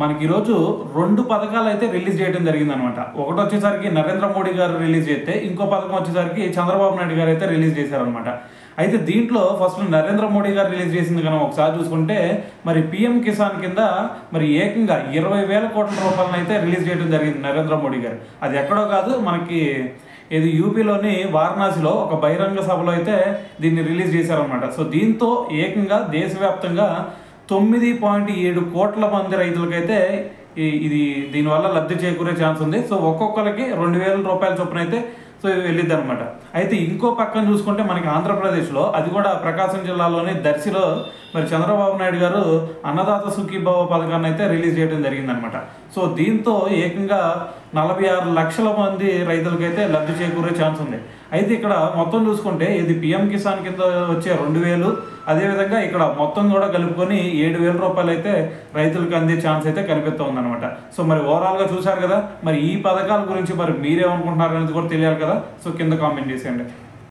మనకి ఈరోజు 2 పథకాలు అయితే రిలీజ్ చేయడం జరిగిందనమాట. ఒకటి వచ్చేసరికి నరేంద్ర మోడీ గారు రిలీజ్ చేస్తే, ఇంకో పథకం వచ్చేసరికి చంద్రబాబు నాయుడు గారు అయితే రిలీజ్ చేశారనమాట. అయితే దీంట్లో ఫస్ట్ నరేంద్ర మోడీ గారు రిలీజ్ చేసింది కనుక ఒకసారి చూసుకుంటే, మరి పీఎం కిసాన్ కింద మరి ఏకంగా 20,000 కోట్ల రూపాయలను అయితే రిలీజ్ చేయడం జరిగింది నరేంద్ర మోడీ గారు. అది ఎక్కడో కాదు, మనకి ఇది యూపీలోని వారణాసిలో ఒక బహిరంగ సభలో అయితే దీన్ని రిలీజ్ చేశారనమాట. సో దీంతో ఏకంగా దేశవ్యాప్తంగా 9.7 కోట్ల మంది రైతులకైతే ఇది దీనివల్ల లబ్ధి చేకూరే ఛాన్స్ ఉంది. సో ఒక్కొక్కరికి 2,000 రూపాయల చొప్పున అయితే సో వెళ్ళిద్ది అనమాట. అయితే ఇంకో పక్కన చూసుకుంటే మనకి ఆంధ్రప్రదేశ్లో, అది కూడా ప్రకాశం జిల్లాలోని దర్శిలో మరి చంద్రబాబు నాయుడు గారు అన్నదాత సుఖీభవ పథకాన్ని అయితే రిలీజ్ చేయడం జరిగిందనమాట. సో దీంతో ఏకంగా 46 లక్షల మంది రైతులకైతే లబ్ధి చేకూరే ఛాన్స్ ఉంది. అయితే ఇక్కడ మొత్తం చూసుకుంటే ఇది పిఎం కిసాన్ కింద వచ్చే 2,000, అదేవిధంగా ఇక్కడ మొత్తం కూడా కలుపుకొని 7,000 రూపాయలు అయితే రైతులకు అందే ఛాన్స్ అయితే కనిపిస్తుంది అనమాట. సో మరి ఓవరాల్గా చూశారు కదా, మరి ఈ పథకాల గురించి మరి మీరేమనుకుంటున్నారు అనేది కూడా తెలియాలి కదా. సో కింద కామెంట్ చేసేయండి.